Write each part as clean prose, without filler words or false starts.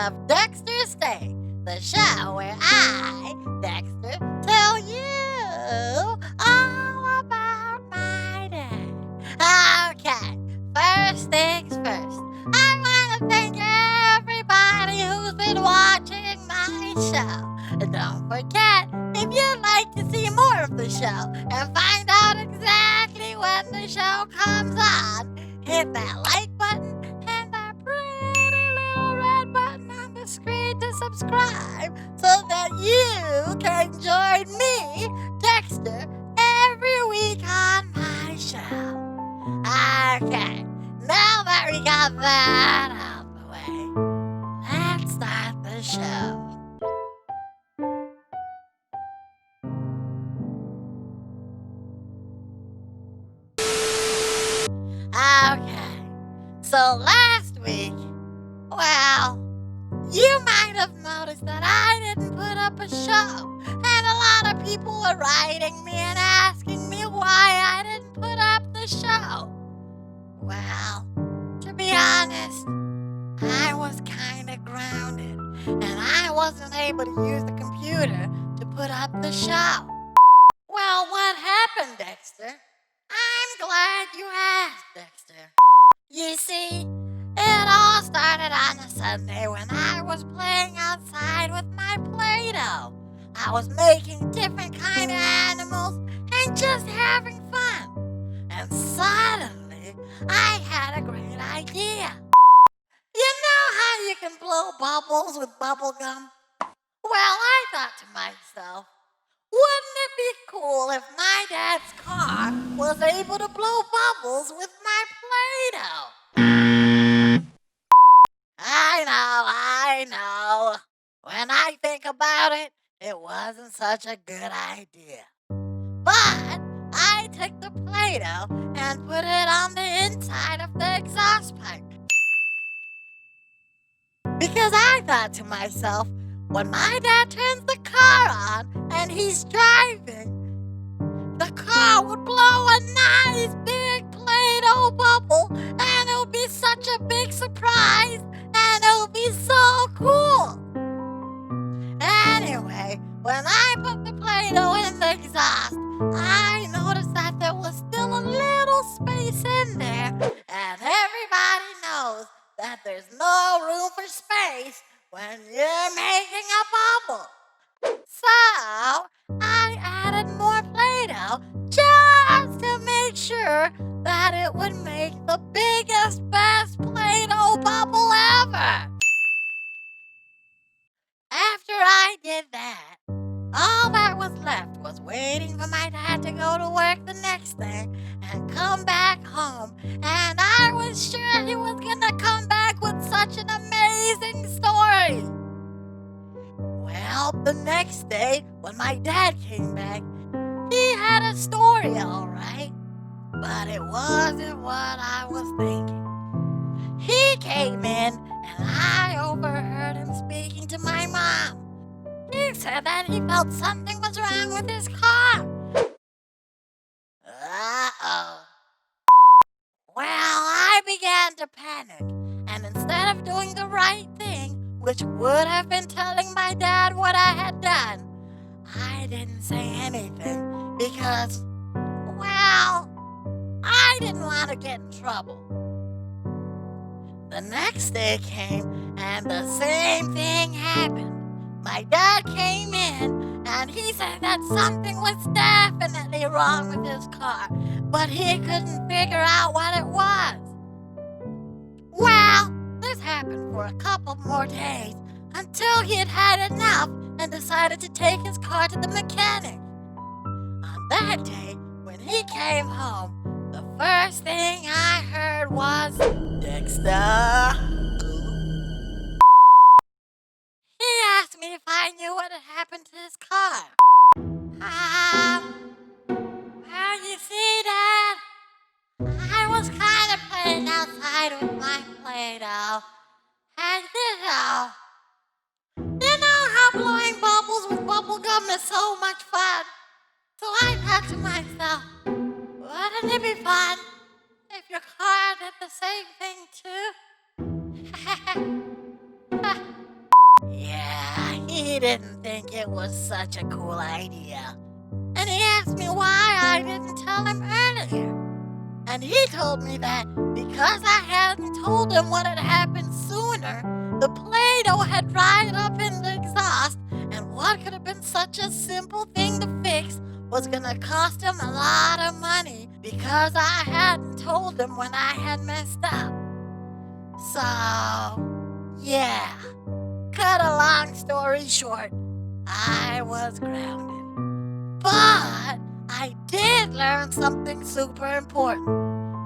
of Dexter's Day, the show where I, Dexter, tell you all about my day. Okay, first things first. I want to thank everybody who's been watching my show. And don't forget, if you'd like to see more of the show and find out exactly when the show comes on, hit that like button and that pretty little red button on the screen to subscribe so that you can join me, Dexter, every week on my show. Okay, now that we got that out of the way, let's start the show. Okay, so last week, well, you might have noticed that I didn't put up a show, and a lot of people were writing me and asking me why I didn't put up the show. Well, to be honest, I was kind of grounded, and I wasn't able to use the computer to put up the show. Well, what happened, Dexter? I'm glad you asked, Dexter. You see, it all started on a Sunday when I was playing outside with my Play-Doh. I was making different kind of animals and just having fun. And suddenly, I had a great idea. You know how you can blow bubbles with bubble gum? Well, I thought to myself, wouldn't it be cool if my dad's car was able to blow bubbles with my Play-Doh? I know. When I think about it, it wasn't such a good idea. But I took the Play-Doh and put it on the inside of the exhaust pipe. Because I thought to myself, when my dad turns the car on and he's driving, the car would blow a nice big Play-Doh bubble, and it would be such a big surprise, and it would be so cool. Anyway, when I put the Play-Doh in the exhaust, I noticed that there was still a little space in there, and everybody knows that there's no room for space when you're making a bubble. So, I added more Play-Doh just to make sure that it would make the biggest, best Play-Doh bubble ever. After I did that, all that was left was waiting for my dad to go to work the next day and come back home, and I was sure he was gonna come back with such an amazing story. Well, the next day, when my dad came back, he had a story, all right, but it wasn't what I was thinking. He came in, and I overheard him speaking to my mom. He said that he felt something was wrong with his car. Uh-oh. Well, I began to panic, and instead of doing the right thing, which would have been telling my dad what I had done, I didn't say anything because, well, I didn't want to get in trouble. The next day came, and the same thing happened. My dad came in, and he said that something was definitely wrong with his car, but he couldn't figure out what it was. Well, this happened for a couple more days until he had had enough and decided to take his car to the mechanic. On that day, when he came home, the first thing I heard was, "Dexter." He asked me if I knew what had happened to his car. Well, you see, Dad, I was kind of playing outside with my Play-Doh. And you know how blowing bubbles with bubble gum is so much fun. So I thought to myself, wouldn't it be fun if your car did the same thing too? he didn't think it was such a cool idea. And he asked me why I didn't tell him earlier. And he told me that because I hadn't told him what had happened sooner, the Play-Doh had dried up in the exhaust, and what could have been such a simple thing to fix was gonna cost him a lot of money because I hadn't told him when I had messed up. So, yeah, cut a long story short, I was grounded. But I did learn something super important.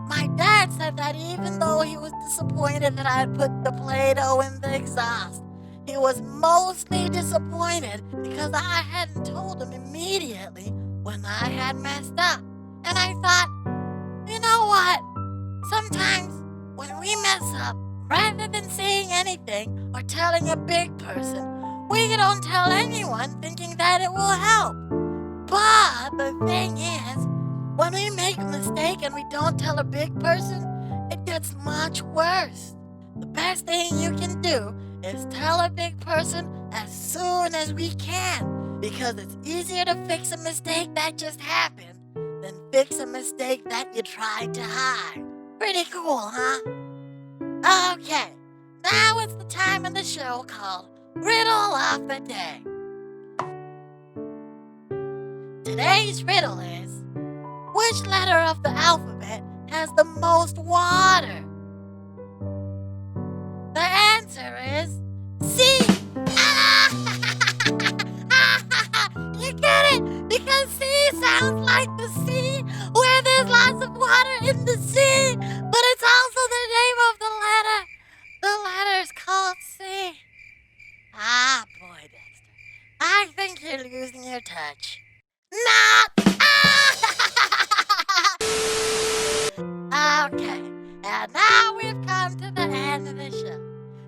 My dad said that even though he was disappointed that I had put the Play-Doh in the exhaust, he was mostly disappointed because I hadn't told him immediately when I had messed up. And I thought, you know what? Sometimes when we mess up, rather than saying anything or telling a big person, we don't tell anyone thinking that it will help. But the thing is, when we make a mistake and we don't tell a big person, it gets much worse. The best thing you can do is tell a big person as soon as we can, because it's easier to fix a mistake that just happened than fix a mistake that you tried to hide. Pretty cool, huh? Okay, now it's the time in the show called Riddle of the Day. Today's riddle is, which letter of the alphabet has the most water? The answer is C. You get it? Because C sounds like the sea, where there's lots of water in the sea, but it's also the name of the letter. The letter's called C. Ah, boy, Dexter, I think you're losing your touch. Not. Okay, and now we've come to the end of the show.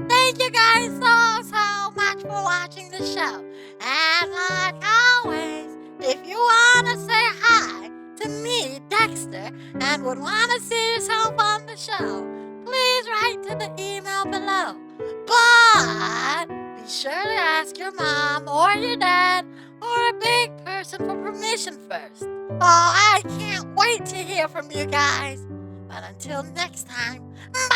Thank you guys so much for watching the show. And like always, if you want to say hi to me, Dexter, and would want to see yourself on the show, please write to the email below. But be sure to ask your mom or your dad or a big person for permission first. Oh, I can't wait to hear from you guys. But until next time, bye!